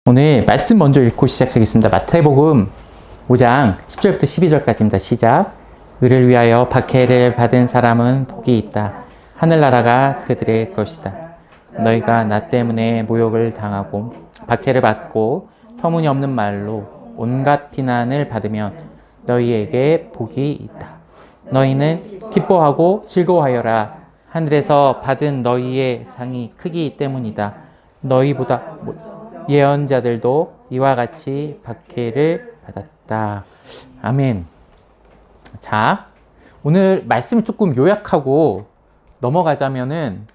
오늘 말씀 먼저 읽고 시작하겠습니다. 마태복음 5장 10절부터 12절까지입니다. 시작. 의를 위하여 박해를 받은 사람은 복이 있다. 하늘나라가 그들의 것이다. 너희가 나 때문에 모욕을 당하고 박해를 받고 터무니없는 말로 온갖 비난을 받으면 너희에게 복이 있다. 너희는 기뻐하고 즐거워하여라. 하늘에서 받은 너희의 상이 크기 때문이다. 너희보다 예언자들도 이와 같이 박해를 받았다. 아멘. 자, 오늘 말씀을 조금 요약하고 넘어가자면은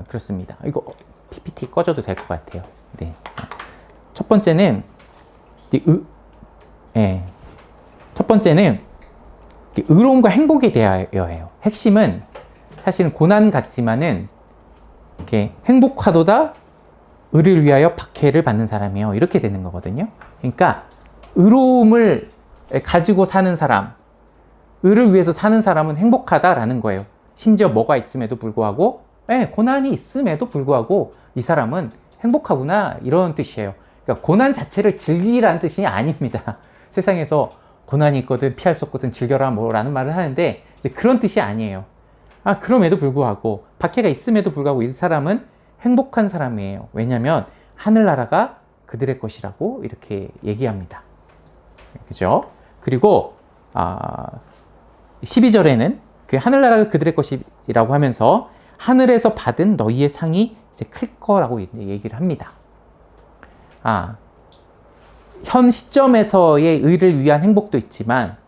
그렇습니다. 이거 PPT 꺼져도 될 것 같아요. 네. 첫 번째는 첫 번째는 의로움과 행복에 대하여예요. 핵심은 사실은 고난 같지만은 이렇게 행복하도다 의를 위하여 박해를 받는 사람이요. 이렇게 되는 거거든요. 그러니까 의로움을 가지고 사는 사람, 의를 위해서 사는 사람은 행복하다라는 거예요. 심지어 뭐가 있음에도 불구하고, 고난이 있음에도 불구하고 이 사람은 행복하구나 이런 뜻이에요. 그러니까 고난 자체를 즐기라는 뜻이 아닙니다. 세상에서 고난이 있거든 피할 수 없거든 즐겨라 뭐라는 말을 하는데 그런 뜻이 아니에요. 그럼에도 불구하고 박해가 있음에도 불구하고 이 사람은 행복한 사람이에요. 왜냐하면 하늘나라가 그들의 것이라고 이렇게 얘기합니다. 그죠? 그리고 12절에는 그 하늘나라가 그들의 것이라고 하면서 하늘에서 받은 너희의 상이 이제 클 거라고 얘기를 합니다. 현 시점에서의 의를 위한 행복도 있지만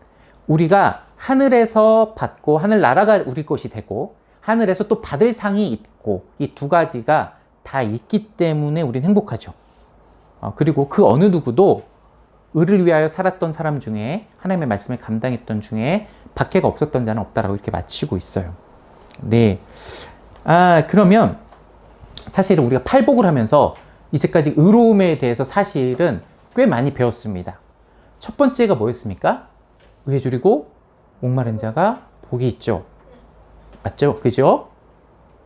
우리가 하늘에서 받고 하늘나라가 우리 것이 되고 하늘에서 또 받을 상이 있고 이 두 가지가 다 있기 때문에 우리는 행복하죠. 그리고 그 어느 누구도 의를 위하여 살았던 사람 중에 하나님의 말씀을 감당했던 중에 박해가 없었던 자는 없다라고 이렇게 마치고 있어요. 네. 그러면 사실은 우리가 팔복을 하면서 이제까지 의로움에 대해서 사실은 꽤 많이 배웠습니다. 첫 번째가 뭐였습니까? 의에 줄이고 목마른 자가 복이 있죠. 맞죠? 그죠?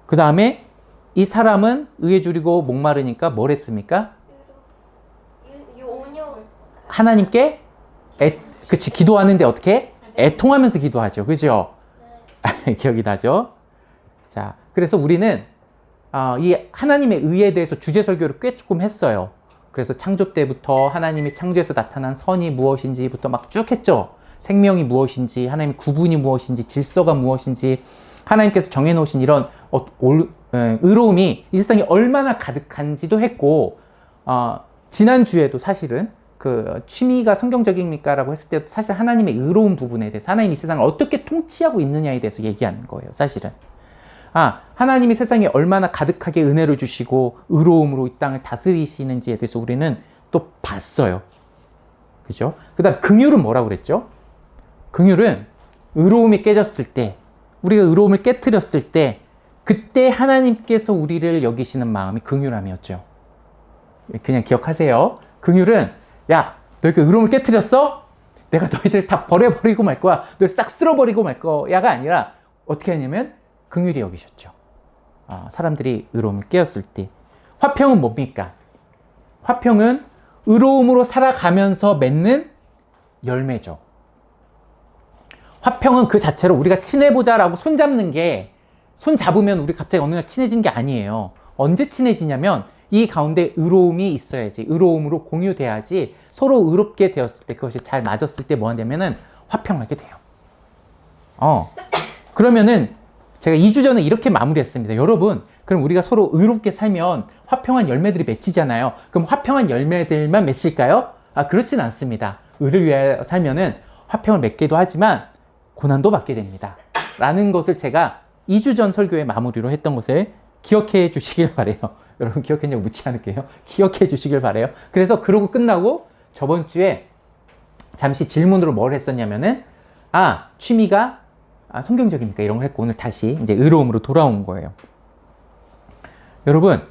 그 다음에 이 사람은 의에 줄이고 목마르니까 뭘 했습니까? 하나님께 기도하는데 어떻게? 애통하면서 기도하죠. 그죠? 기억이 나죠? 자, 그래서 우리는 이 하나님의 의에 대해서 주제 설교를 꽤 조금 했어요. 그래서 창조 때부터 하나님이 창조에서 나타난 선이 무엇인지부터 막 쭉 했죠. 생명이 무엇인지, 하나님의 구분이 무엇인지, 질서가 무엇인지, 하나님께서 정해놓으신 이런 의로움이 이 세상에 얼마나 가득한지도 했고, 지난주에도 사실은 그 취미가 성경적입니까? 라고 했을 때도 사실 하나님의 의로운 부분에 대해서 하나님이 이 세상을 어떻게 통치하고 있느냐에 대해서 얘기하는 거예요. 사실은. 하나님이 세상에 얼마나 가득하게 은혜를 주시고 의로움으로 이 땅을 다스리시는지에 대해서 우리는 또 봤어요. 그죠? 그 다음 긍휼은 뭐라고 그랬죠? 긍휼은 의로움이 깨졌을 때, 우리가 의로움을 깨트렸을 때 그때 하나님께서 우리를 여기시는 마음이 긍휼함이었죠. 그냥 기억하세요. 긍휼은 야, 너희가 의로움을 깨트렸어? 내가 너희들 다 버려버리고 말 거야. 너희 싹 쓸어버리고 말 거야가 아니라 어떻게 하냐면 긍휼히 여기셨죠. 사람들이 의로움을 깨었을 때. 화평은 뭡니까? 화평은 의로움으로 살아가면서 맺는 열매죠. 화평은 그 자체로 우리가 친해보자라고 손잡는 게, 손잡으면 우리 갑자기 어느 날 친해진 게 아니에요. 언제 친해지냐면 이 가운데 의로움이 있어야지, 의로움으로 공유돼야지, 서로 의롭게 되었을 때, 그것이 잘 맞았을 때 뭐 하냐면은 화평하게 돼요. 그러면은 제가 2주 전에 이렇게 마무리했습니다. 여러분, 그럼 우리가 서로 의롭게 살면 화평한 열매들이 맺히잖아요. 그럼 화평한 열매들만 맺힐까요? 그렇진 않습니다. 의를 위하여 살면은 화평을 맺기도 하지만 고난도 받게 됩니다. 라는 것을 제가 2주 전 설교의 마무리로 했던 것을 기억해 주시길 바래요. 여러분 기억했냐고 묻지 않을게요. 기억해 주시길 바래요. 그래서 그러고 끝나고 저번 주에 잠시 질문으로 뭘 했었냐면은 취미가 성경적입니까? 이런 걸 했고 오늘 다시 이제 의로움으로 돌아온 거예요. 여러분,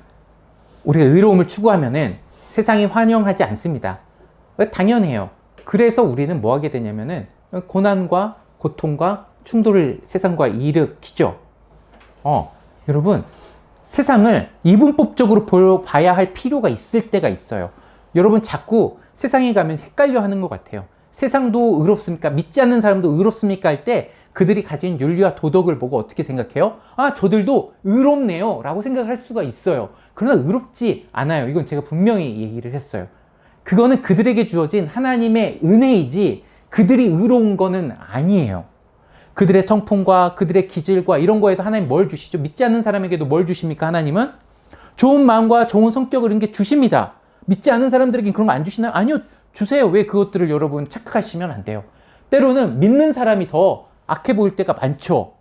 우리가 의로움을 추구하면은 세상이 환영하지 않습니다. 당연해요. 그래서 우리는 뭐 하게 되냐면은 고난과 고통과 충돌을 세상과 일으키죠. 여러분, 세상을 이분법적으로 봐야 할 필요가 있을 때가 있어요. 여러분 자꾸 세상에 가면 헷갈려 하는 것 같아요. 세상도 의롭습니까? 믿지 않는 사람도 의롭습니까? 할 때 그들이 가진 윤리와 도덕을 보고 어떻게 생각해요? 아, 저들도 의롭네요 라고 생각할 수가 있어요. 그러나 의롭지 않아요. 이건 제가 분명히 얘기를 했어요. 그거는 그들에게 주어진 하나님의 은혜이지 그들이 의로운 거는 아니에요. 그들의 성품과 그들의 기질과 이런 거에도 하나님 뭘 주시죠? 믿지 않는 사람에게도 뭘 주십니까? 하나님은 좋은 마음과 좋은 성격을 이런 게 주십니다. 믿지 않는 사람들에게 그런 거 안 주시나요? 아니요, 주세요. 왜 그것들을 여러분 착각하시면 안 돼요. 때로는 믿는 사람이 더 악해 보일 때가 많죠.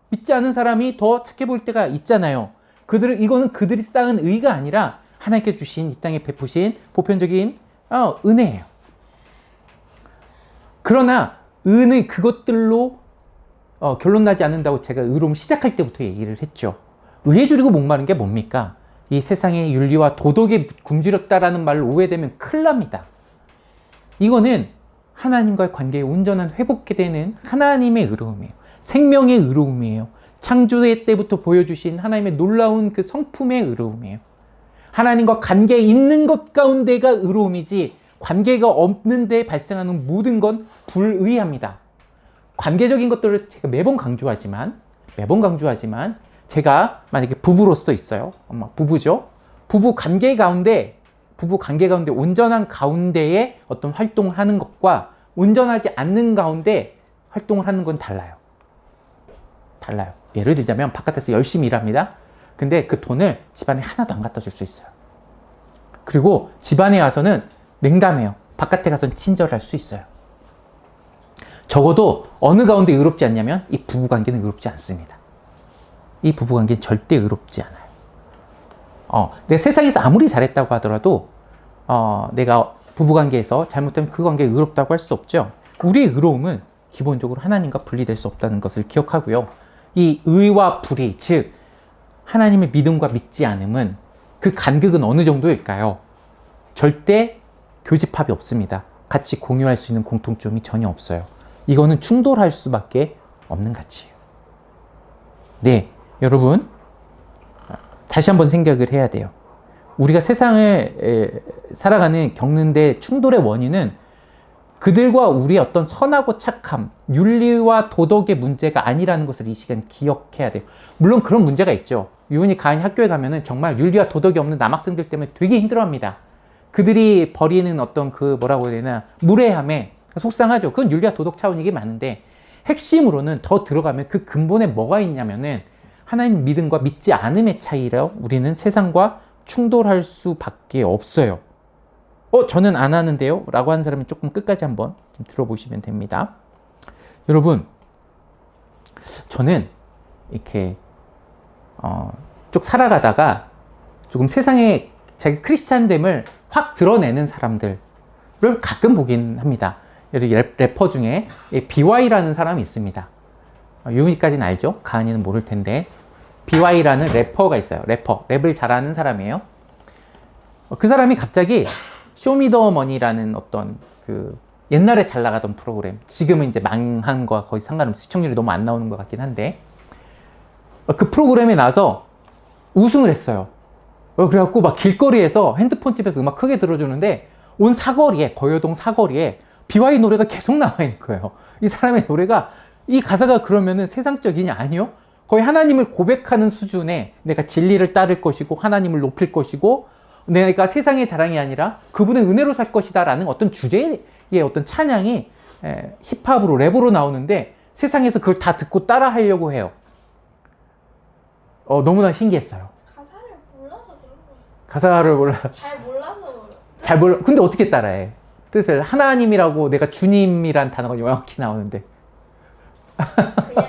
믿지 않은 사람이 더 착해 보일 때가 있잖아요. 이거는 그들이 쌓은 의가 아니라 하나님께서 주신 이 땅에 베푸신 보편적인 은혜예요. 그러나 은혜 그것들로 결론 나지 않는다고 제가 의로움 시작할 때부터 얘기를 했죠. 의에 줄이고 목마른 게 뭡니까? 이 세상의 윤리와 도덕에 굶주렸다라는 말로 오해되면 큰일 납니다. 이거는 하나님과의 관계의 온전한 회복이 되는 하나님의 의로움이에요. 생명의 의로움이에요. 창조의 때부터 보여주신 하나님의 놀라운 그 성품의 의로움이에요. 하나님과 관계 있는 것 가운데가 의로움이지 관계가 없는 데 발생하는 모든 건 불의합니다. 관계적인 것들을 제가 매번 강조하지만 제가 만약에 부부로서 있어요. 엄마 부부죠. 부부 관계 가운데 온전한 가운데에 어떤 활동을 하는 것과 온전하지 않는 가운데 활동을 하는 건 달라요. 예를 들자면 바깥에서 열심히 일합니다. 근데 그 돈을 집안에 하나도 안 갖다 줄 수 있어요. 그리고 집안에 와서는 냉담해요. 바깥에 가서는 친절할 수 있어요. 적어도 어느 가운데 의롭지 않냐면 이 부부관계는 의롭지 않습니다. 이 부부관계는 절대 의롭지 않아요. 내가 세상에서 아무리 잘했다고 하더라도 내가 부부관계에서 잘못되면 그 관계가 의롭다고 할 수 없죠. 우리의 의로움은 기본적으로 하나님과 분리될 수 없다는 것을 기억하고요. 이 의와 불의, 즉 하나님의 믿음과 믿지 않음은 그 간극은 어느 정도일까요? 절대 교집합이 없습니다. 같이 공유할 수 있는 공통점이 전혀 없어요. 이거는 충돌할 수밖에 없는 가치예요. 네, 여러분 다시 한번 생각을 해야 돼요. 우리가 세상을 겪는데 충돌의 원인은 그들과 우리의 어떤 선하고 착함, 윤리와 도덕의 문제가 아니라는 것을 이 시간 기억해야 돼요. 물론 그런 문제가 있죠. 유은이 가은이 학교에 가면은 정말 윤리와 도덕이 없는 남학생들 때문에 되게 힘들어합니다. 그들이 벌이는 어떤 뭐라고 해야 되나, 무례함에 속상하죠. 그건 윤리와 도덕 차원이긴 많은데 핵심으로는 더 들어가면 그 근본에 뭐가 있냐면은 하나님 믿음과 믿지 않음의 차이라 우리는 세상과 충돌할 수밖에 없어요. 저는 안 하는데요? 라고 하는 사람은 조금 끝까지 한번 좀 들어보시면 됩니다. 여러분, 저는 이렇게 쭉 살아가다가 조금 세상에 자기 크리스찬됨을 확 드러내는 사람들을 가끔 보긴 합니다. 예를 들어 래퍼 중에 BY라는 사람이 있습니다. 유미까지는 알죠? 가은이는 모를 텐데 BY라는 래퍼가 있어요. 랩을 잘하는 사람이에요. 그 사람이 갑자기 쇼미더머니라는 어떤 옛날에 잘 나가던 프로그램, 지금은 이제 망한 거와 거의 상관없이 시청률이 너무 안 나오는 것 같긴 한데 그 프로그램에 나와서 우승을 했어요. 그래갖고 막 길거리에서 핸드폰 집에서 음악 크게 들어주는데 온 사거리에, 거여동 사거리에 BY 노래가 계속 나와 있는 거예요. 이 사람의 노래가, 이 가사가 그러면은 세상적이냐? 아니요. 거의 하나님을 고백하는 수준의 내가 진리를 따를 것이고 하나님을 높일 것이고 내가 세상의 자랑이 아니라 그분의 은혜로 살 것이다 라는 어떤 주제의 어떤 찬양이 힙합으로 랩으로 나오는데 세상에서 그걸 다 듣고 따라 하려고 해요. 너무나 신기했어요. 가사를 몰라서 그런 거예요. 가사를 몰라. 잘 몰라. 근데 어떻게 따라해? 뜻을 하나님이라고 내가 주님이란 단어가 명확히 나오는데. 그냥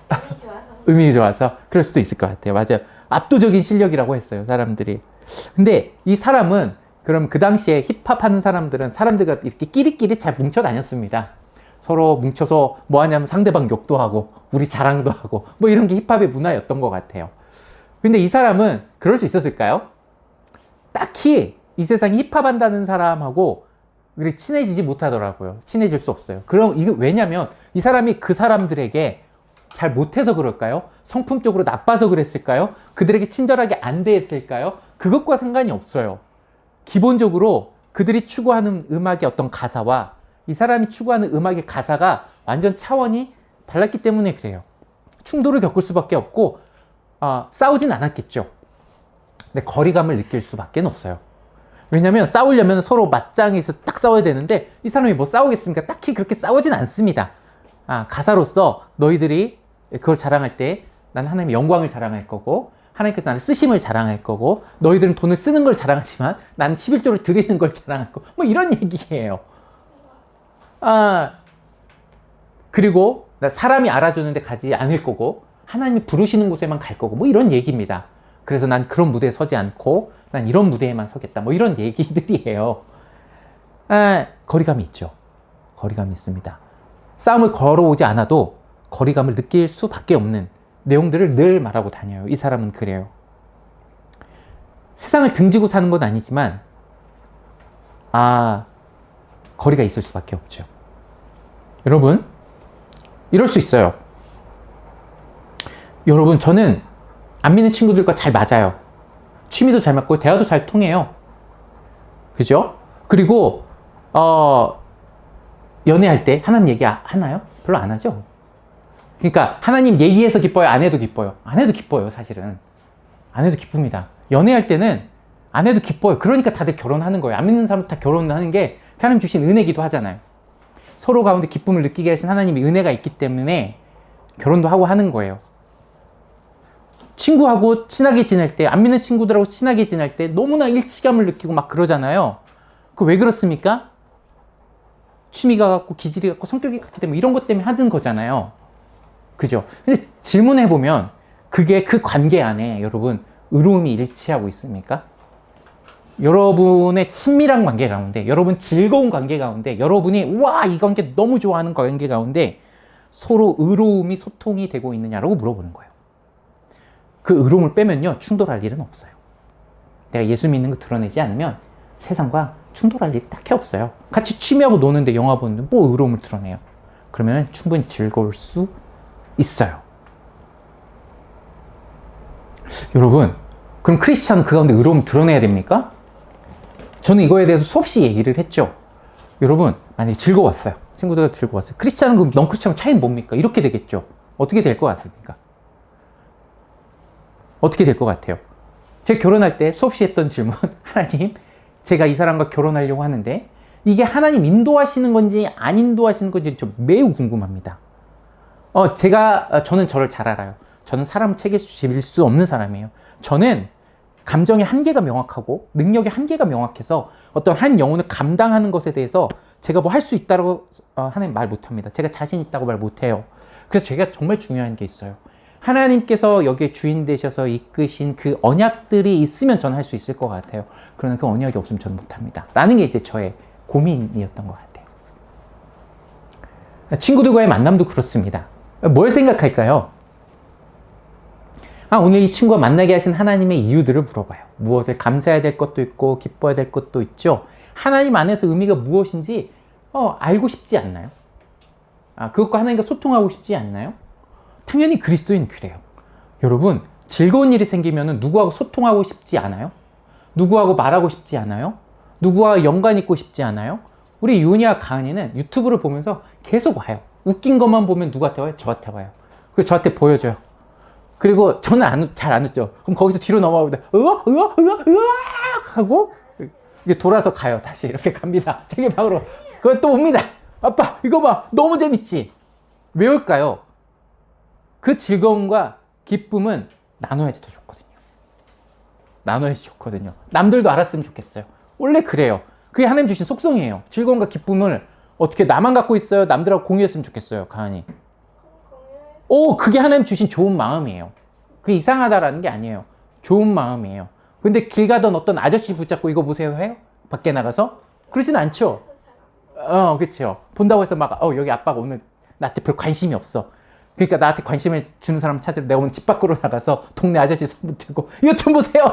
음이 좋아서. 의미 좋아서 그럴 수도 있을 것 같아요. 맞아요. 압도적인 실력이라고 했어요, 사람들이. 근데 이 사람은 그럼 그 당시에 힙합 하는 사람들은 사람들과 이렇게 끼리끼리 잘 뭉쳐 다녔습니다. 서로 뭉쳐서 뭐 하냐면 상대방 욕도 하고 우리 자랑도 하고 뭐 이런 게 힙합의 문화였던 것 같아요. 근데 이 사람은 그럴 수 있었을까요? 딱히 이 세상에 힙합 한다는 사람하고 그렇게 친해지지 못하더라고요. 친해질 수 없어요. 그럼 이게 왜냐면 이 사람이 그 사람들에게 잘 못해서 그럴까요? 성품적으로 나빠서 그랬을까요? 그들에게 친절하게 안 대했을까요? 그것과 상관이 없어요. 기본적으로 그들이 추구하는 음악의 어떤 가사와 이 사람이 추구하는 음악의 가사가 완전 차원이 달랐기 때문에 그래요. 충돌을 겪을 수밖에 없고 싸우진 않았겠죠. 근데 거리감을 느낄 수밖에 없어요. 왜냐하면 싸우려면 서로 맞짱에서 딱 싸워야 되는데 이 사람이 뭐 싸우겠습니까? 딱히 그렇게 싸우진 않습니다. 가사로서 너희들이 그걸 자랑할 때 난 하나님의 영광을 자랑할 거고 하나님께서 나를 쓰심을 자랑할 거고 너희들은 돈을 쓰는 걸 자랑하지만 나는 11조를 드리는 걸 자랑할 거고 뭐 이런 얘기예요. 그리고 사람이 알아주는 데 가지 않을 거고 하나님이 부르시는 곳에만 갈 거고 뭐 이런 얘기입니다. 그래서 난 그런 무대에 서지 않고 난 이런 무대에만 서겠다 뭐 이런 얘기들이에요. 거리감이 있죠. 거리감이 있습니다. 싸움을 걸어오지 않아도 거리감을 느낄 수밖에 없는 내용들을 늘 말하고 다녀요. 이 사람은 그래요. 세상을 등지고 사는 건 아니지만 거리가 있을 수밖에 없죠. 여러분 이럴 수 있어요. 여러분 저는 안 믿는 친구들과 잘 맞아요. 취미도 잘 맞고 대화도 잘 통해요. 그죠? 그리고 연애할 때 하나님 얘기 하나요? 별로 안 하죠. 그러니까 하나님 얘기해서 기뻐요? 안 해도 기뻐요? 안 해도 기뻐요. 사실은 안 해도 기쁩니다. 연애할 때는 안 해도 기뻐요. 그러니까 다들 결혼하는 거예요. 안 믿는 사람 다 결혼하는 게 하나님 주신 은혜기도 하잖아요. 서로 가운데 기쁨을 느끼게 하신 하나님의 은혜가 있기 때문에 결혼도 하고 하는 거예요. 친구하고 친하게 지낼 때, 안 믿는 친구들하고 친하게 지낼 때 너무나 일치감을 느끼고 막 그러잖아요. 그 왜 그렇습니까? 취미가 같고 기질이 같고 성격이 같기 때문에 이런 것 때문에 하는 거잖아요. 그죠? 근데 질문해보면 그게 그 관계 안에 여러분 의로움이 일치하고 있습니까? 여러분의 친밀한 관계 가운데, 여러분 즐거운 관계 가운데, 여러분이 와, 이 관계 너무 좋아하는 관계 가운데 서로 의로움이 소통이 되고 있느냐라고 물어보는 거예요. 그 의로움을 빼면요 충돌할 일은 없어요. 내가 예수 믿는 거 드러내지 않으면 세상과 충돌할 일이 딱히 없어요. 같이 취미하고 노는데 영화 보는데 뭐 의로움을 드러내요. 그러면 충분히 즐거울 수 있어요. 여러분 그럼 크리스찬은 그 가운데 의로움을 드러내야 됩니까? 저는 이거에 대해서 수없이 얘기를 했죠. 여러분 만약에 즐거웠어요. 친구들과 즐거웠어요. 크리스찬은 그럼 넌 크리스찬은 차이는 뭡니까? 이렇게 되겠죠. 어떻게 될 것 같습니까? 어떻게 될 것 같아요? 제가 결혼할 때 수없이 했던 질문 하나님 제가 이 사람과 결혼하려고 하는데 이게 하나님 인도하시는 건지 안 인도하시는 건지 좀 매우 궁금합니다. 저는 저를 잘 알아요. 저는 사람을 책임질 수 없는 사람이에요. 저는 감정의 한계가 명확하고 능력의 한계가 명확해서 어떤 한 영혼을 감당하는 것에 대해서 제가 뭐 할 수 있다고 하나님 말 못합니다. 제가 자신 있다고 말 못해요. 그래서 제가 정말 중요한 게 있어요. 하나님께서 여기에 주인 되셔서 이끄신 그 언약들이 있으면 저는 할 수 있을 것 같아요. 그러나 그 언약이 없으면 저는 못합니다. 라는 게 이제 저의 고민이었던 것 같아요. 친구들과의 만남도 그렇습니다. 뭘 생각할까요? 오늘 이 친구가 만나게 하신 하나님의 이유들을 물어봐요. 무엇을 감사해야 될 것도 있고 기뻐해야 될 것도 있죠. 하나님 안에서 의미가 무엇인지 알고 싶지 않나요? 그것과 하나님과 소통하고 싶지 않나요? 당연히 그리스도인은 그래요. 여러분 즐거운 일이 생기면 누구하고 소통하고 싶지 않아요? 누구하고 말하고 싶지 않아요? 누구와 연관 있고 싶지 않아요? 우리 윤희와 가은이는 유튜브를 보면서 계속 와요. 웃긴 것만 보면 누구한테 와요? 저한테 와요. 그래서 저한테 보여줘요. 그리고 저는 잘 안 웃죠. 그럼 거기서 뒤로 넘어가고 으악 하고 이게 돌아서 가요. 다시 이렇게 갑니다. 자기 방으로. 그걸 또 옵니다. 아빠 이거 봐. 너무 재밌지? 왜 올까요? 그 즐거움과 기쁨은 나눠야지 더 좋거든요. 나눠야지 좋거든요. 남들도 알았으면 좋겠어요. 원래 그래요. 그게 하나님 주신 속성이에요. 즐거움과 기쁨을 어떻게 나만 갖고 있어요? 남들하고 공유했으면 좋겠어요. 가은이. 그게 하나님 주신 좋은 마음이에요. 그게 이상하다라는 게 아니에요. 좋은 마음이에요. 근데 길 가던 어떤 아저씨 붙잡고 이거 보세요 해요? 밖에 나가서? 그러진 않죠. 그렇죠. 본다고 해서 막 여기 아빠가 오늘 나한테 별 관심이 없어. 그러니까 나한테 관심을 주는 사람 찾으러 내가 오늘 집 밖으로 나가서 동네 아저씨 손 붙들고 이거 좀 보세요.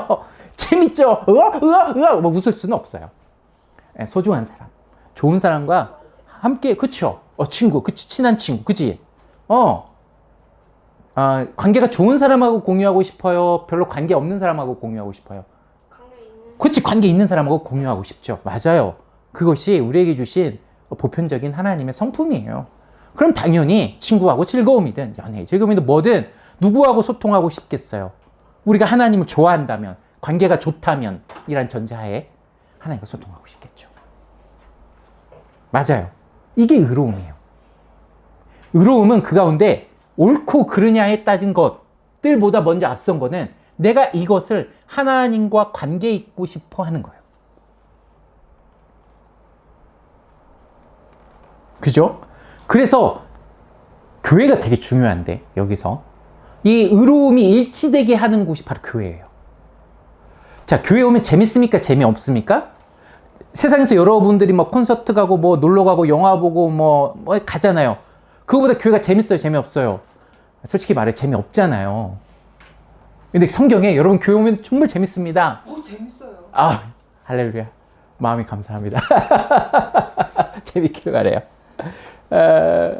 재밌죠? 뭐 웃을 수는 없어요. 소중한 사람, 좋은 사람과 함께 그쵸? 친구, 그치? 친한 친구, 그치? 관계가 좋은 사람하고 공유하고 싶어요? 별로 관계 없는 사람하고 공유하고 싶어요? 관계 있는. 그렇지, 관계 있는 사람하고 공유하고 싶죠. 맞아요. 그것이 우리에게 주신 보편적인 하나님의 성품이에요. 그럼 당연히 친구하고 즐거움이든 연애 즐거움이든 뭐든 누구하고 소통하고 싶겠어요. 우리가 하나님을 좋아한다면, 관계가 좋다면 이란 전제하에 하나님과 소통하고 싶겠죠. 맞아요. 이게 의로움이에요. 의로움은 그 가운데 옳고 그르냐에 따진 것들보다 먼저 앞선 거는 내가 이것을 하나님과 관계 있고 싶어 하는 거예요. 그죠? 그래서 교회가 되게 중요한데 여기서 이 의로움이 일치되게 하는 곳이 바로 교회예요. 자, 교회 오면 재밌습니까? 재미없습니까? 세상에서 여러분들이 뭐 콘서트 가고 뭐 놀러 가고 영화 보고 뭐 가잖아요. 그거보다 교회가 재밌어요? 재미없어요? 솔직히 말해 재미없잖아요. 근데 성경에 여러분 교회 오면 정말 재밌습니다. 재밌어요. 아, 할렐루야. 마음이 감사합니다. 재밌기를 바래요.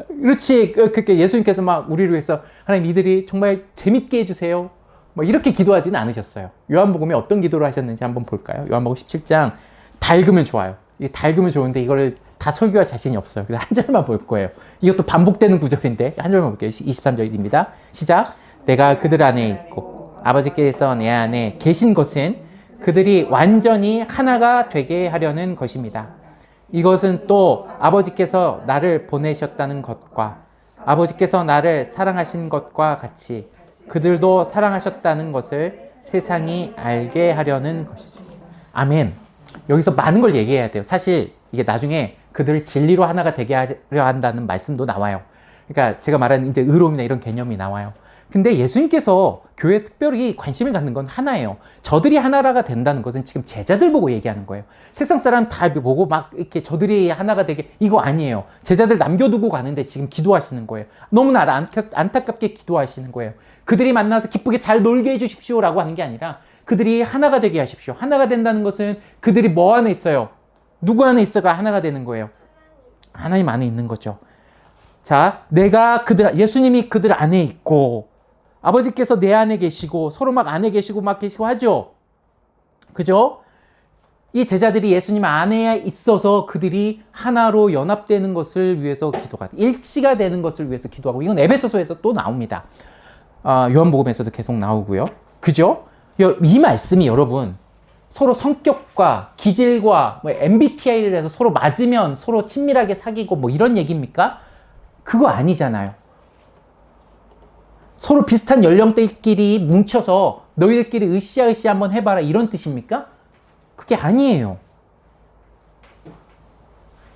그렇지. 그렇게 예수님께서 막 우리를 위해서 하나님 이들이 정말 재밌게 해주세요. 뭐 이렇게 기도하지는 않으셨어요. 요한복음에 어떤 기도를 하셨는지 한번 볼까요? 요한복음 17장 다 읽으면 좋아요. 이게 다 읽으면 좋은데 이거를 다 설교할 자신이 없어요. 그래서 한 절만 볼 거예요. 이것도 반복되는 구절인데 한 절만 볼게요. 23절입니다. 시작. 내가 그들 안에 있고 아버지께서 내 안에 계신 것은 그들이 완전히 하나가 되게 하려는 것입니다. 이것은 또 아버지께서 나를 보내셨다는 것과 아버지께서 나를 사랑하신 것과 같이 그들도 사랑하셨다는 것을 세상이 알게 하려는 것입니다. 아멘. 여기서 많은 걸 얘기해야 돼요. 사실 이게 나중에 그들을 진리로 하나가 되게 하려 한다는 말씀도 나와요. 그러니까 제가 말하는 이제 의로움이나 이런 개념이 나와요. 근데 예수님께서 교회에 특별히 관심을 갖는 건 하나예요. 저들이 하나가 된다는 것은 지금 제자들 보고 얘기하는 거예요. 세상 사람 다 보고 막 이렇게 저들이 하나가 되게 이거 아니에요. 제자들 남겨두고 가는데 지금 기도하시는 거예요. 너무나 안타깝게 기도하시는 거예요. 그들이 만나서 기쁘게 잘 놀게 해주십시오라고 하는 게 아니라 그들이 하나가 되게 하십시오. 하나가 된다는 것은 그들이 뭐 안에 있어요? 누구 안에 있어가 하나가 되는 거예요? 하나님 안에 있는 거죠. 자, 예수님이 그들 안에 있고 아버지께서 내 안에 계시고 서로 막 안에 계시고 막 계시고 하죠. 그죠? 이 제자들이 예수님 안에 있어서 그들이 하나로 연합되는 것을 위해서 일치가 되는 것을 위해서 기도하고 이건 에베소서에서 또 나옵니다. 요한복음에서도 계속 나오고요. 그죠? 이 말씀이 여러분 서로 성격과 기질과 뭐 MBTI를 해서 서로 맞으면 서로 친밀하게 사귀고 뭐 이런 얘기입니까? 그거 아니잖아요. 서로 비슷한 연령대끼리 뭉쳐서 너희들끼리 으쌰으쌰 한번 해봐라 이런 뜻입니까? 그게 아니에요.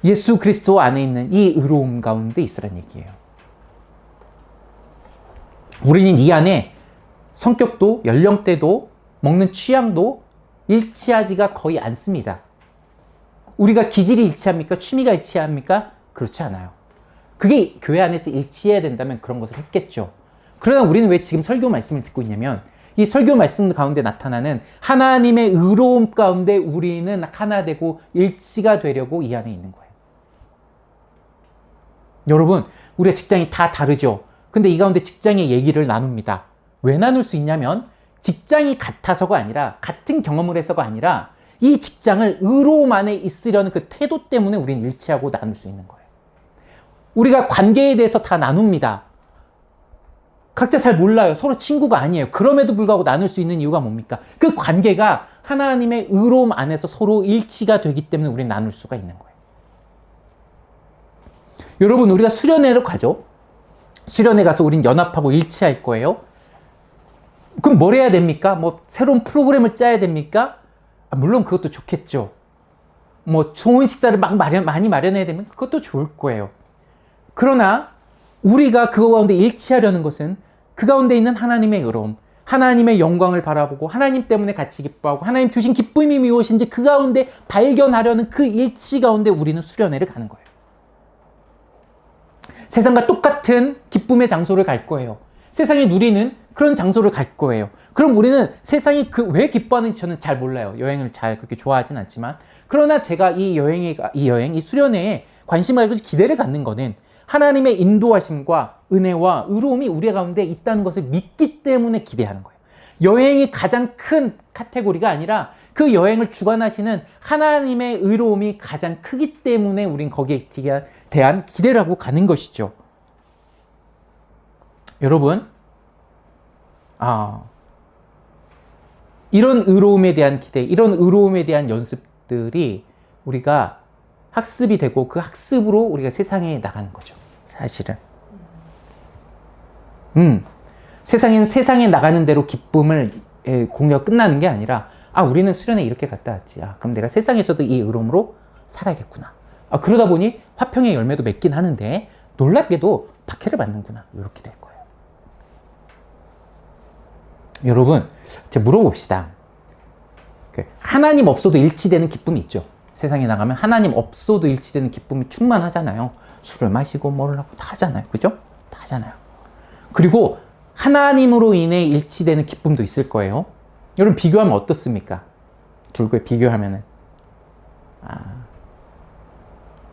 예수 그리스도 안에 있는 이 의로움 가운데 있으란 얘기예요. 우리는 이 안에 성격도 연령대도 먹는 취향도 일치하지가 거의 않습니다. 우리가 기질이 일치합니까? 취미가 일치합니까? 그렇지 않아요. 그게 교회 안에서 일치해야 된다면 그런 것을 했겠죠. 그러나 우리는 왜 지금 설교 말씀을 듣고 있냐면 이 설교 말씀 가운데 나타나는 하나님의 의로움 가운데 우리는 하나 되고 일치가 되려고 이 안에 있는 거예요. 여러분, 우리의 직장이 다 다르죠. 근데 이 가운데 직장의 얘기를 나눕니다. 왜 나눌 수 있냐면 직장이 같아서가 아니라 같은 경험을 해서가 아니라 이 직장을 의로움 안에 있으려는 그 태도 때문에 우리는 일치하고 나눌 수 있는 거예요. 우리가 관계에 대해서 다 나눕니다. 각자 잘 몰라요. 서로 친구가 아니에요. 그럼에도 불구하고 나눌 수 있는 이유가 뭡니까? 그 관계가 하나님의 의로움 안에서 서로 일치가 되기 때문에 우리는 나눌 수가 있는 거예요. 여러분, 우리가 수련회로 가죠. 수련회 가서 우린 연합하고 일치할 거예요. 그럼 뭘 해야 됩니까? 뭐 새로운 프로그램을 짜야 됩니까? 물론 그것도 좋겠죠. 뭐 좋은 식사를 막 많이 마련해야 되면 그것도 좋을 거예요. 그러나 우리가 그거 가운데 일치하려는 것은 그 가운데 있는 하나님의 의로움, 하나님의 영광을 바라보고 하나님 때문에 같이 기뻐하고 하나님 주신 기쁨이 무엇인지 그 가운데 발견하려는 그 일치 가운데 우리는 수련회를 가는 거예요. 세상과 똑같은 기쁨의 장소를 갈 거예요. 세상이 누리는 그런 장소를 갈 거예요. 그럼 우리는 세상이 왜 기뻐하는지 저는 잘 몰라요. 여행을 잘 그렇게 좋아하진 않지만. 그러나 제가 이 수련회에 관심을 가지고 기대를 갖는 거는 하나님의 인도하심과 은혜와 의로움이 우리 가운데 있다는 것을 믿기 때문에 기대하는 거예요. 여행이 가장 큰 카테고리가 아니라 그 여행을 주관하시는 하나님의 의로움이 가장 크기 때문에 우린 거기에 대한 기대를 하고 가는 것이죠. 여러분, 이런 의로움에 대한 기대, 이런 의로움에 대한 연습들이 우리가 학습이 되고 그 학습으로 우리가 세상에 나가는 거죠. 사실은. 세상에 나가는 대로 기쁨을 공유가 끝나는 게 아니라 우리는 수련회 이렇게 갔다 왔지. 그럼 내가 세상에서도 이 의로움으로 살아야겠구나. 그러다 보니 화평의 열매도 맺긴 하는데 놀랍게도 박해를 받는구나. 이렇게 될 거예요. 여러분, 제가 물어봅시다. 하나님 없어도 일치되는 기쁨이 있죠. 세상에 나가면 하나님 없어도 일치되는 기쁨이 충만하잖아요. 술을 마시고 뭘 하고 다 하잖아요. 그죠? 다 하잖아요. 그리고 하나님으로 인해 일치되는 기쁨도 있을 거예요. 여러분, 비교하면 어떻습니까? 둘 걸 비교하면은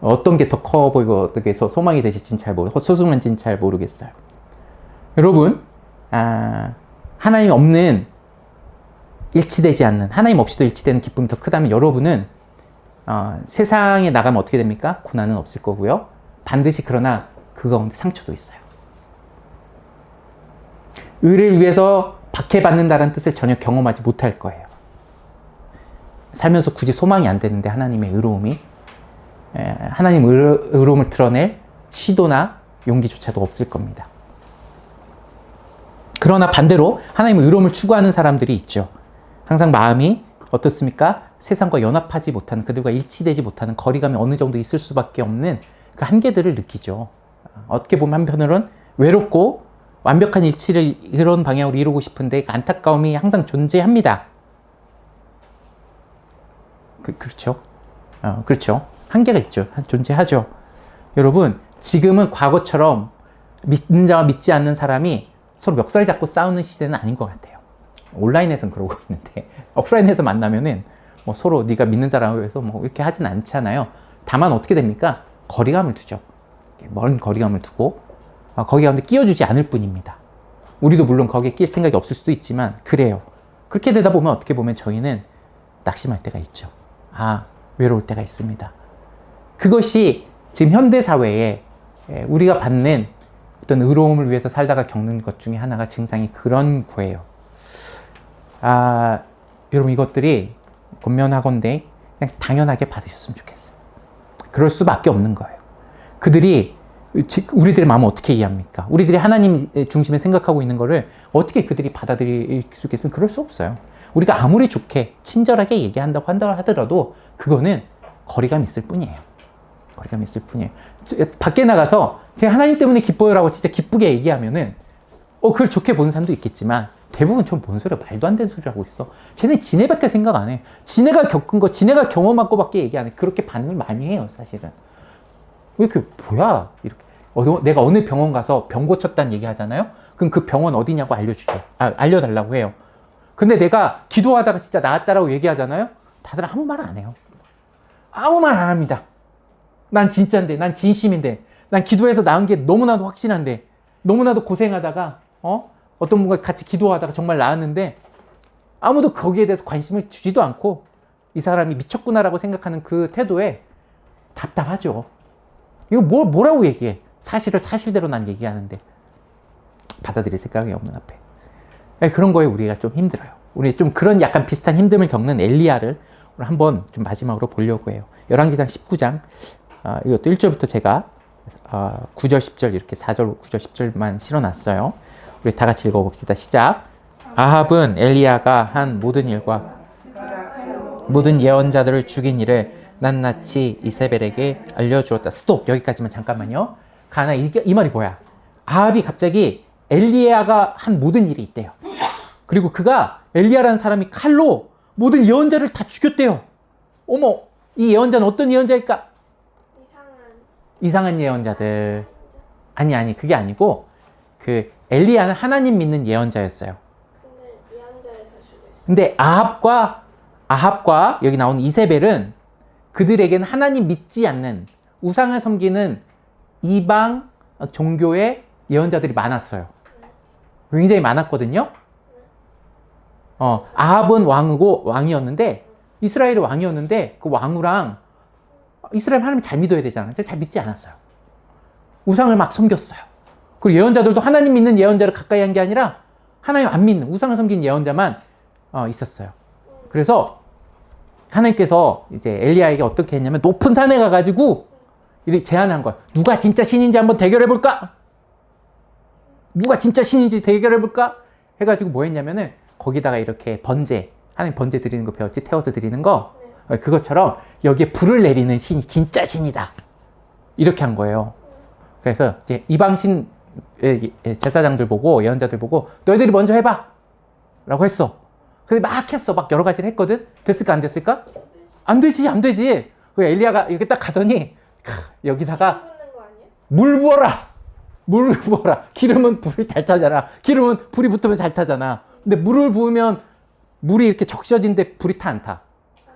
어떤 게 더 커 보이고 어떤 게 소망이 되실지는 잘 모르고 소중한지는 잘 모르겠어요. 여러분, 하나님 없는, 일치되지 않는, 하나님 없이도 일치되는 기쁨이 더 크다면 여러분은 세상에 나가면 어떻게 됩니까? 고난은 없을 거고요. 반드시 그러나 그 가운데 상처도 있어요. 의를 위해서 박해받는다는 뜻을 전혀 경험하지 못할 거예요. 살면서 굳이 소망이 안 되는데 하나님의 의로움이, 하나님 의로움을 드러낼 시도나 용기조차도 없을 겁니다. 그러나 반대로 하나님의 의로움을 추구하는 사람들이 있죠. 항상 마음이 어떻습니까? 세상과 연합하지 못하는, 그들과 일치되지 못하는 거리감이 어느 정도 있을 수밖에 없는 그 한계들을 느끼죠. 어떻게 보면 한편으로는 외롭고 완벽한 일치를 이런 방향으로 이루고 싶은데 그 안타까움이 항상 존재합니다. 그렇죠. 그렇죠. 한계가 있죠. 존재하죠. 여러분, 지금은 과거처럼 믿는 자와 믿지 않는 사람이 서로 멱살 잡고 싸우는 시대는 아닌 것 같아요. 온라인에서는 그러고 있는데 오프라인에서 만나면은 서로 네가 믿는 사람을 위해서 이렇게 하진 않잖아요. 다만 어떻게 됩니까? 거리감을 두죠. 먼 거리감을 두고 거기 가운데 끼워주지 않을 뿐입니다. 우리도 물론 거기에 낄 생각이 없을 수도 있지만 그래요. 그렇게 되다 보면 어떻게 보면 저희는 낙심할 때가 있죠. 외로울 때가 있습니다. 그것이 지금 현대 사회에 우리가 받는 어떤 의로움을 위해서 살다가 겪는 것 중에 하나가 증상이 그런 거예요. 여러분, 이것들이 권면하건대 그냥 당연하게 받으셨으면 좋겠어요. 그럴 수밖에 없는 거예요. 그들이 우리들의 마음을 어떻게 이해합니까? 우리들이 하나님 중심에 생각하고 있는 거를 어떻게 그들이 받아들일 수 있겠으면 그럴 수 없어요. 우리가 아무리 좋게 친절하게 얘기한다고 하더라도 그거는 거리감이 있을 뿐이에요. 거리감이 있을 뿐이에요. 밖에 나가서 제가 하나님 때문에 기뻐요라고 진짜 기쁘게 얘기하면은 그걸 좋게 보는 사람도 있겠지만 대부분 좀 뭔 소리야, 말도 안 되는 소리 하고 있어. 쟤네 지네밖에 생각 안 해. 지네가 겪은 거, 지네가 경험한 거밖에 얘기 안 해. 그렇게 반응을 많이 해요, 사실은. 왜 뭐야? 이렇게. 내가 어느 병원 가서 병 고쳤다는 얘기 하잖아요? 그럼 그 병원 어디냐고 알려주죠. 알려달라고 해요. 근데 내가 기도하다가 진짜 나았다라고 얘기하잖아요? 다들 아무 말 안 해요. 아무 말 안 합니다. 난 진짜인데, 난 진심인데, 난 기도해서 나은 게 너무나도 확신한데, 너무나도 고생하다가, 어떤 분과 같이 기도하다가 정말 나았는데, 아무도 거기에 대해서 관심을 주지도 않고, 이 사람이 미쳤구나라고 생각하는 그 태도에 답답하죠. 이거 뭐라고 얘기해? 사실을 사실대로 난 얘기하는데, 받아들일 생각이 없는 앞에. 그런 거에 우리가 좀 힘들어요. 우리 좀 그런 약간 비슷한 힘듦을 겪는 엘리야를 오늘 한번 좀 마지막으로 보려고 해요. 열왕기상 19장. 이것도 1절부터 제가 9절, 10절 이렇게 4절, 9절, 10절만 실어놨어요. 우리 다 같이 읽어봅시다. 시작. 아합은 엘리야가 한 모든 일과 모든 예언자들을 죽인 일을 낱낱이 이세벨에게 알려주었다. 스톱. 여기까지만 잠깐만요. 가나 이 말이 뭐야? 아합이 갑자기 엘리야가 한 모든 일이 있대요. 그리고 그가 엘리야라는 사람이 칼로 모든 예언자를 다 죽였대요. 어머, 이 예언자는 어떤 예언자일까? 이상한 예언자들. 아니, 그게 아니고 그 엘리야는 하나님 믿는 예언자였어요. 근데 예언자를 다 죽였어. 근데 아합과 여기 나오는 이세벨은 그들에게는 하나님 믿지 않는 우상을 섬기는 이방 종교의 예언자들이 많았어요. 굉장히 많았거든요. 아합은 왕이었는데, 이스라엘의 왕이었는데, 그 왕후랑 이스라엘 하나님 잘 믿어야 되잖아요. 잘 믿지 않았어요. 우상을 막 섬겼어요. 그리고 예언자들도 하나님 믿는 예언자를 가까이 한 게 아니라 하나님 안 믿는 우상을 섬긴 예언자만 있었어요. 그래서 하나님께서 이제 엘리야에게 어떻게 했냐면 높은 산에 가가지고 이렇게 제안한 거야. 누가 진짜 신인지 한번 대결해볼까? 누가 진짜 신인지 대결해볼까? 해가지고 뭐 했냐면은 거기다가 이렇게 번제, 하나님 번제 드리는 거 배웠지? 태워서 드리는 거? 그것처럼 여기에 불을 내리는 신이 진짜 신이다. 이렇게 한 거예요. 그래서 이제 이방신 제사장들 보고 예언자들 보고 너희들이 먼저 해봐 라고 했어. 근데 막 했어. 막 여러 가지를 했거든. 됐을까 안 됐을까? 안 되지. 그 엘리야가 이렇게 딱 가더니 여기다가 붓는 거 아니야? 물 부어라. 기름은 불이 잘 타잖아. 기름은 불이 붙으면 잘 타잖아. 근데 물을 부으면 물이 이렇게 적셔진데 불이 타 안 타?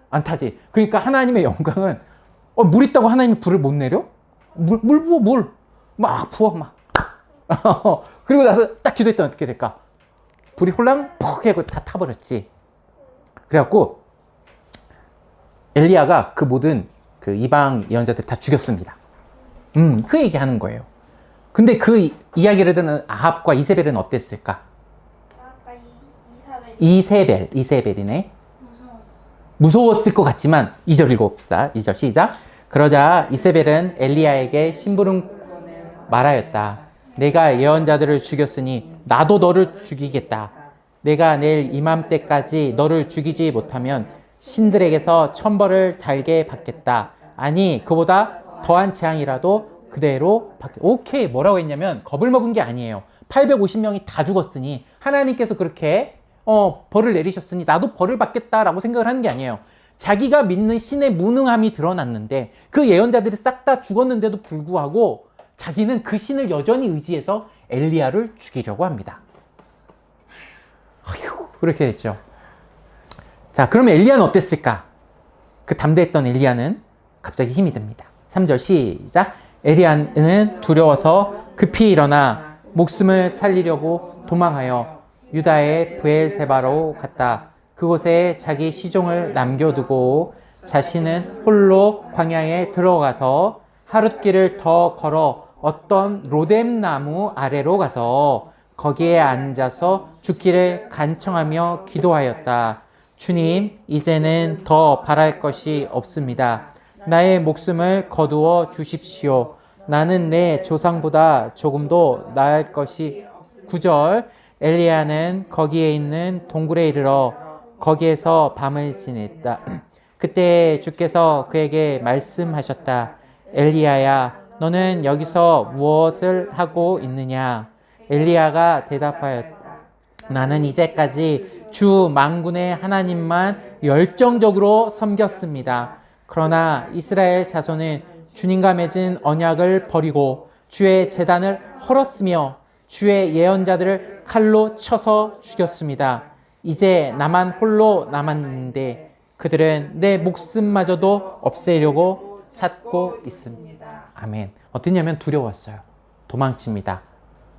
안 타지. 그러니까 하나님의 영광은 물 있다고 하나님이 불을 못 내려? 물 부어. 물 막 부어 막. 그리고 나서 딱 기도했더니 어떻게 될까? 불이 홀랑 퍽 하고 다 타버렸지. 그래갖고 엘리야가 그 모든 그 이방 예언자들 다 죽였습니다. 그 얘기하는 거예요. 근데 그 이야기를 듣는 아합과 이세벨은 어땠을까? 아까 이사벨. 이세벨이네. 무서웠을 것 같지만 2절 읽어봅시다. 2절 시작. 그러자 이세벨은 엘리야에게 심부름 말하였다. 내가 예언자들을 죽였으니 나도 너를 죽이겠다. 내가 내일 이맘때까지 너를 죽이지 못하면 신들에게서 천벌을 달게 받겠다. 아니 그보다 더한 재앙이라도 그대로 받겠다. 오케이. 뭐라고 했냐면 겁을 먹은 게 아니에요. 850명이 다 죽었으니 하나님께서 그렇게 벌을 내리셨으니 나도 벌을 받겠다라고 생각을 하는 게 아니에요. 자기가 믿는 신의 무능함이 드러났는데 그 예언자들이 싹 다 죽었는데도 불구하고 자기는 그 신을 여전히 의지해서 엘리야를 죽이려고 합니다. 어휴, 그렇게 됐죠. 자, 그러면 엘리야는 어땠을까? 그 담대했던 엘리야는 갑자기 힘이 듭니다. 3절 시작. 엘리야는 두려워서 급히 일어나 목숨을 살리려고 도망하여 유다의 브엘세바로 갔다. 그곳에 자기 시종을 남겨두고 자신은 홀로 광야에 들어가서 하룻길을 더 걸어 어떤 로뎀나무 아래로 가서 거기에 앉아서 죽기를 간청하며 기도하였다. 주님, 이제는 더 바랄 것이 없습니다. 나의 목숨을 거두어 주십시오. 나는 내 조상보다 조금도 나을 것이 9절. 엘리야는 거기에 있는 동굴에 이르러 거기에서 밤을 지냈다. 그때 주께서 그에게 말씀하셨다. 엘리야야, 너는 여기서 무엇을 하고 있느냐? 엘리야가 대답하였다. 나는 이제까지 주 만군의 하나님만 열정적으로 섬겼습니다. 그러나 이스라엘 자손은 주님과 맺은 언약을 버리고 주의 제단을 헐었으며 주의 예언자들을 칼로 쳐서 죽였습니다. 이제 나만 홀로 남았는데 그들은 내 목숨마저도 없애려고 찾고 있습니다. 아멘. 어땠냐면 두려웠어요. 도망칩니다.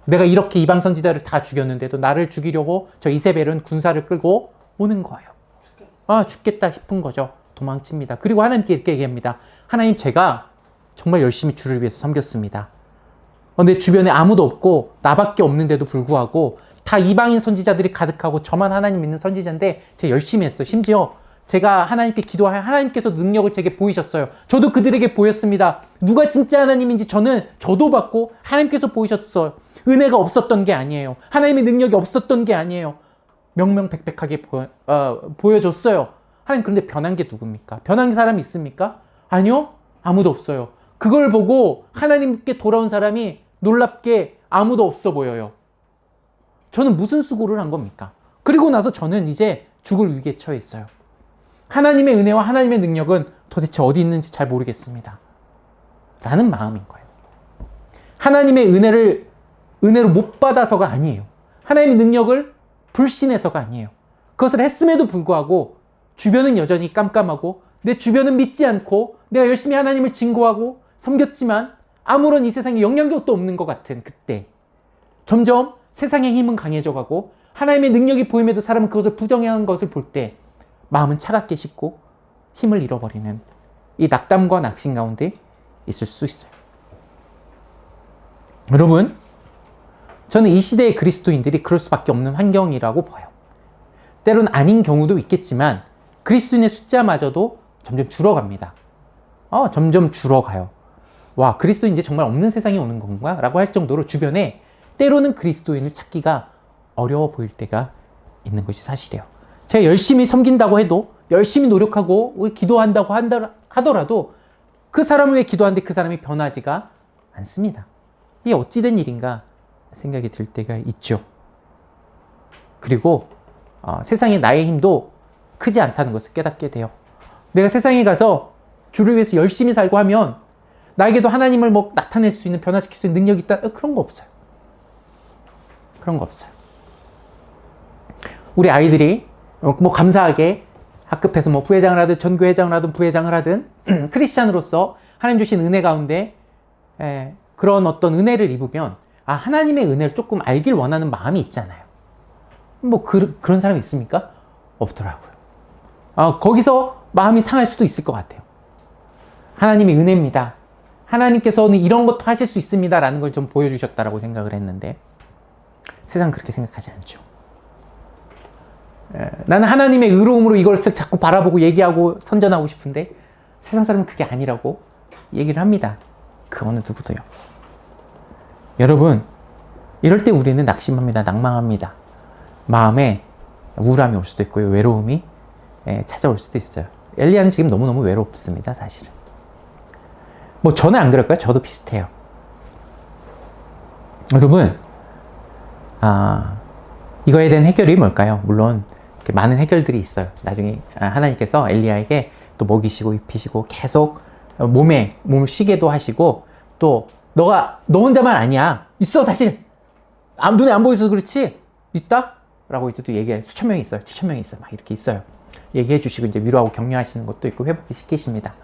내가 이렇게 이방 선지자를 다 죽였는데도 나를 죽이려고 저 이세벨은 군사를 끌고 오는 거예요. 죽겠다 싶은 거죠. 도망칩니다. 그리고 하나님께 이렇게 얘기합니다. 하나님, 제가 정말 열심히 주를 위해서 섬겼습니다. 내 주변에 아무도 없고 나밖에 없는데도 불구하고 다 이방인 선지자들이 가득하고 저만 하나님 믿는 선지자인데 제가 열심히 했어요. 심지어 제가 하나님께 기도하여 하나님께서 능력을 제게 보이셨어요. 저도 그들에게 보였습니다. 누가 진짜 하나님인지 저도 봤고 하나님께서 보이셨어요. 은혜가 없었던 게 아니에요. 하나님의 능력이 없었던 게 아니에요. 명명백백하게 보여줬어요. 하나님, 그런데 변한 게 누굽니까? 변한 사람이 있습니까? 아니요. 아무도 없어요. 그걸 보고 하나님께 돌아온 사람이 놀랍게 아무도 없어 보여요. 저는 무슨 수고를 한 겁니까? 그리고 나서 저는 이제 죽을 위기에 처해 있어요. 하나님의 은혜와 하나님의 능력은 도대체 어디 있는지 잘 모르겠습니다. 라는 마음인 거예요. 하나님의 은혜로 못 받아서가 아니에요. 하나님의 능력을 불신해서가 아니에요. 그것을 했음에도 불구하고 주변은 여전히 깜깜하고 내 주변은 믿지 않고 내가 열심히 하나님을 증거하고 섬겼지만 아무런 이 세상에 영향력도 없는 것 같은 그때 점점 세상의 힘은 강해져 가고 하나님의 능력이 보임에도 사람은 그것을 부정하는 것을 볼 때 마음은 차갑게 식고 힘을 잃어버리는 이 낙담과 낙심 가운데 있을 수 있어요. 여러분, 저는 이 시대의 그리스도인들이 그럴 수밖에 없는 환경이라고 봐요. 때론 아닌 경우도 있겠지만 그리스도인의 숫자마저도 점점 줄어갑니다. 점점 줄어가요. 와, 그리스도인 이제 정말 없는 세상이 오는 건가? 라고 할 정도로 주변에 때로는 그리스도인을 찾기가 어려워 보일 때가 있는 것이 사실이에요. 제가 열심히 섬긴다고 해도 열심히 노력하고 기도한다고 하더라도 그 사람을 위해 기도하는데 그 사람이 변하지가 않습니다. 이게 어찌된 일인가 생각이 들 때가 있죠. 그리고 세상에 나의 힘도 크지 않다는 것을 깨닫게 돼요. 내가 세상에 가서 주를 위해서 열심히 살고 하면 나에게도 하나님을 뭐 나타낼 수 있는, 변화시킬 수 있는 능력이 있다? 그런 거 없어요. 그런 거 없어요. 우리 아이들이 뭐 감사하게 학급해서 뭐 부회장을 하든 전교회장을 하든 부회장을 하든 크리스찬으로서 하나님 주신 은혜 가운데 그런 어떤 은혜를 입으면 하나님의 은혜를 조금 알길 원하는 마음이 있잖아요. 뭐 그런 사람이 있습니까? 없더라고요. 거기서 마음이 상할 수도 있을 것 같아요. 하나님의 은혜입니다. 하나님께서는 이런 것도 하실 수 있습니다. 라는 걸 좀 보여주셨다라고 생각을 했는데 세상은 그렇게 생각하지 않죠. 나는 하나님의 의로움으로 이것을 자꾸 바라보고 얘기하고 선전하고 싶은데 세상 사람은 그게 아니라고 얘기를 합니다. 그 어느 누구도요. 여러분, 이럴 때 우리는 낙심합니다. 낭망합니다. 마음에 우울함이 올 수도 있고요. 외로움이 찾아올 수도 있어요. 엘리야는 지금 너무너무 외롭습니다. 사실은. 뭐 저는 안 그럴까요? 저도 비슷해요. 여러분, 이거에 대한 해결이 뭘까요? 물론 많은 해결들이 있어요. 나중에 하나님께서 엘리야에게 또 먹이시고 입히시고 계속 몸을 쉬게도 하시고 또 너 혼자만 아니야. 있어 사실. 눈에 안 보여서 그렇지. 있다? 라고 이제 또 얘기해. 수천 명이 있어요. 7천 명이 있어요. 막 이렇게 있어요. 얘기해 주시고 이제 위로하고 격려하시는 것도 있고 회복시키십니다.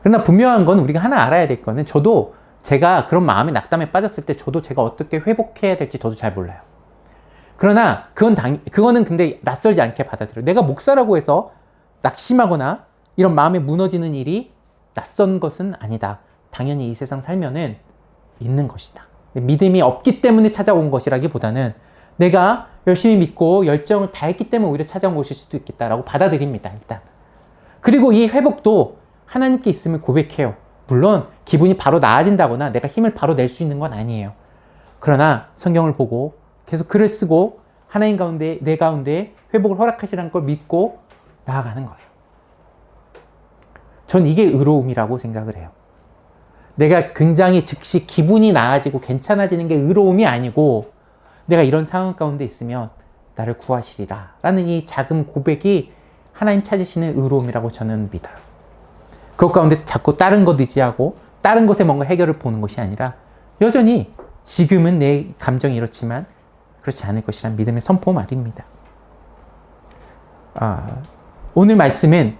그러나 분명한 건 우리가 하나 알아야 될 거는 저도 제가 그런 마음의 낙담에 빠졌을 때 저도 제가 어떻게 회복해야 될지 저도 잘 몰라요. 그러나 그거는 근데 낯설지 않게 받아들여요. 내가 목사라고 해서 낙심하거나 이런 마음이 무너지는 일이 낯선 것은 아니다. 당연히 이 세상 살면은 있는 것이다. 믿음이 없기 때문에 찾아온 것이라기보다는 내가 열심히 믿고 열정을 다했기 때문에 오히려 찾아온 것일 수도 있겠다라고 받아들입니다. 일단. 그리고 이 회복도 하나님께 있으면 고백해요. 물론 기분이 바로 나아진다거나 내가 힘을 바로 낼 수 있는 건 아니에요. 그러나 성경을 보고 계속 글을 쓰고 하나님 가운데 내 가운데 회복을 허락하시라는 걸 믿고 나아가는 거예요. 전 이게 의로움이라고 생각을 해요. 내가 굉장히 즉시 기분이 나아지고 괜찮아지는 게 의로움이 아니고 내가 이런 상황 가운데 있으면 나를 구하시리라 라는 이 작은 고백이 하나님 찾으시는 의로움이라고 저는 믿어요. 그것 가운데 자꾸 다른 것 의지하고 다른 것에 뭔가 해결을 보는 것이 아니라 여전히 지금은 내 감정이 이렇지만 그렇지 않을 것이란 믿음의 선포 말입니다. 오늘 말씀은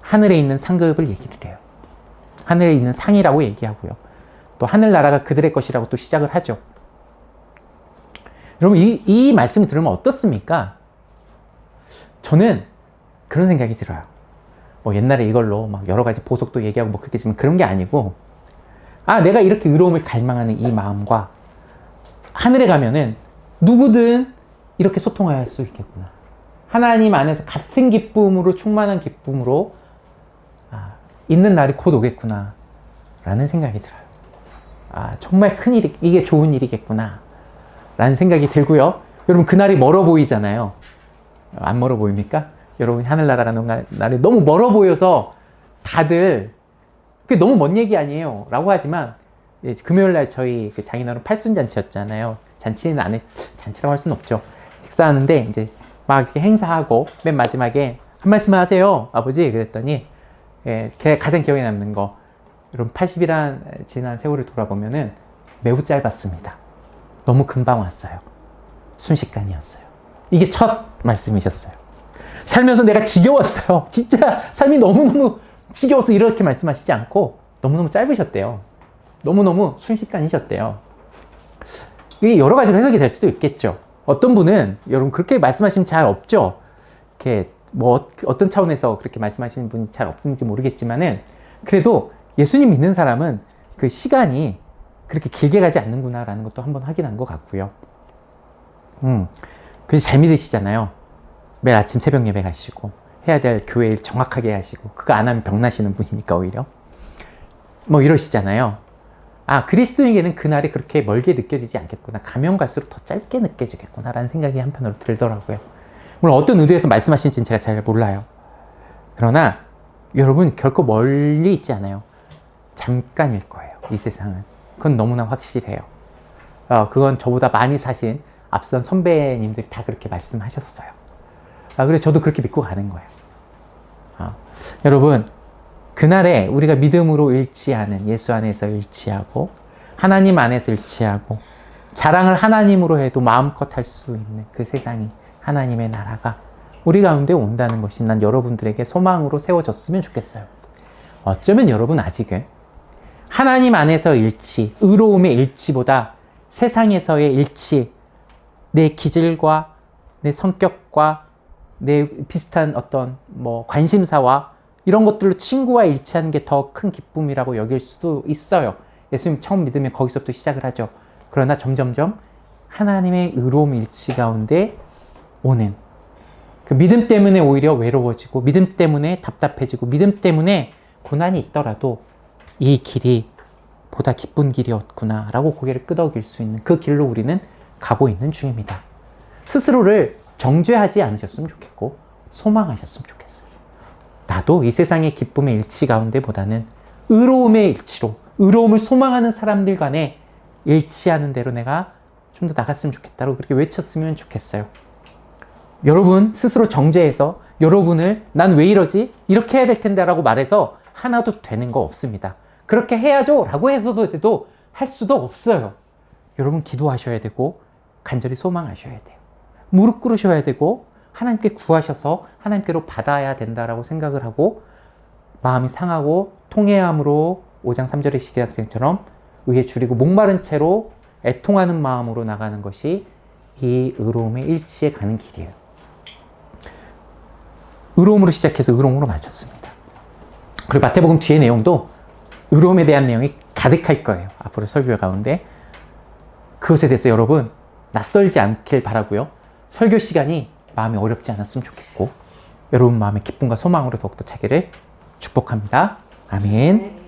하늘에 있는 상급을 얘기를 해요. 하늘에 있는 상이라고 얘기하고요. 또 하늘나라가 그들의 것이라고 또 시작을 하죠. 여러분 이 말씀을 들으면 어떻습니까? 저는 그런 생각이 들어요. 뭐 옛날에 이걸로 막 여러 가지 보석도 얘기하고 뭐 그렇게 했지만 그런 게 아니고 내가 이렇게 의로움을 갈망하는 이 마음과 하늘에 가면은 누구든 이렇게 소통할 수 있겠구나. 하나님 안에서 같은 기쁨으로 충만한 기쁨으로 있는 날이 곧 오겠구나 라는 생각이 들어요. 정말 큰 일이, 이게 좋은 일이겠구나 라는 생각이 들고요. 여러분 그날이 멀어 보이잖아요. 안 멀어 보입니까? 여러분 하늘나라라는 날이 너무 멀어 보여서 다들 그게 너무 먼 얘기 아니에요 라고 하지만 금요일날 저희 그 장인어른 팔순잔치였잖아요. 잔치라고 할 수는 없죠. 식사하는데 이제 막 이렇게 행사하고 맨 마지막에 한 말씀만 하세요 아버지 그랬더니 가장 기억에 남는 거 여러분 80이란 지난 세월을 돌아보면은 매우 짧았습니다. 너무 금방 왔어요. 순식간이었어요. 이게 첫 말씀이셨어요. 살면서 내가 지겨웠어요. 진짜 삶이 너무너무 지겨워서 이렇게 말씀하시지 않고 너무너무 짧으셨대요. 너무너무 순식간이셨대요. 이게 여러 가지로 해석이 될 수도 있겠죠. 어떤 분은, 여러분 그렇게 말씀하시면 잘 없죠. 이렇게 뭐 어떤 차원에서 그렇게 말씀하시는 분이 잘 없는지 모르겠지만은, 그래도 예수님 믿는 사람은 그 시간이 그렇게 길게 가지 않는구나라는 것도 한번 확인한 것 같고요. 그래서 잘 믿으시잖아요. 매일 아침 새벽 예배 가시고, 해야 될 교회 일 정확하게 하시고, 그거 안 하면 병나시는 분이니까 오히려. 뭐 이러시잖아요. 아, 그리스도인에게는 그날이 그렇게 멀게 느껴지지 않겠구나. 가면 갈수록 더 짧게 느껴지겠구나. 라는 생각이 한편으로 들더라고요. 물론 어떤 의도에서 말씀하신지는 제가 잘 몰라요. 그러나 여러분 결코 멀리 있지 않아요. 잠깐일 거예요. 이 세상은. 그건 너무나 확실해요. 그건 저보다 많이 사신 앞선 선배님들이 다 그렇게 말씀하셨어요. 그래서 저도 그렇게 믿고 가는 거예요. 여러분, 그날에 우리가 믿음으로 일치하는, 예수 안에서 일치하고 하나님 안에서 일치하고 자랑을 하나님으로 해도 마음껏 할 수 있는 그 세상이, 하나님의 나라가 우리 가운데 온다는 것이 난 여러분들에게 소망으로 세워졌으면 좋겠어요. 어쩌면 여러분 아직은 하나님 안에서 일치, 의로움의 일치보다 세상에서의 일치, 내 기질과 내 성격과 내 비슷한 어떤 뭐 관심사와 이런 것들로 친구와 일치하는 게 더 큰 기쁨이라고 여길 수도 있어요. 예수님 처음 믿으면 거기서부터 시작을 하죠. 그러나 점점점 하나님의 의로움 일치 가운데 오는 그 믿음 때문에 오히려 외로워지고, 믿음 때문에 답답해지고, 믿음 때문에 고난이 있더라도 이 길이 보다 기쁜 길이었구나 라고 고개를 끄덕일 수 있는 그 길로 우리는 가고 있는 중입니다. 스스로를 정죄하지 않으셨으면 좋겠고 소망하셨으면 좋겠어요. 나도 이 세상의 기쁨의 일치 가운데 보다는 의로움의 일치로, 의로움을 소망하는 사람들 간에 일치하는 대로 내가 좀 더 나갔으면 좋겠다고 그렇게 외쳤으면 좋겠어요. 여러분 스스로 정죄해서 여러분을 난 왜 이러지? 이렇게 해야 될 텐데 라고 말해서 하나도 되는 거 없습니다. 그렇게 해야죠 라고 해서도 할 수도 없어요. 여러분 기도하셔야 되고 간절히 소망하셔야 돼요. 무릎 꿇으셔야 되고 하나님께 구하셔서 하나님께로 받아야 된다라고 생각을 하고, 마음이 상하고 통회함으로 5장 3절의 시기학생처럼 의에 줄이고 목마른 채로 애통하는 마음으로 나가는 것이 이 의로움의 일치에 가는 길이에요. 의로움으로 시작해서 의로움으로 마쳤습니다. 그리고 마태복음 뒤의 내용도 의로움에 대한 내용이 가득할 거예요. 앞으로 설교 가운데. 그것에 대해서 여러분 낯설지 않길 바라고요. 설교 시간이 마음이 어렵지 않았으면 좋겠고, 여러분 마음의 기쁨과 소망으로 더욱더 차기를 축복합니다. 아멘.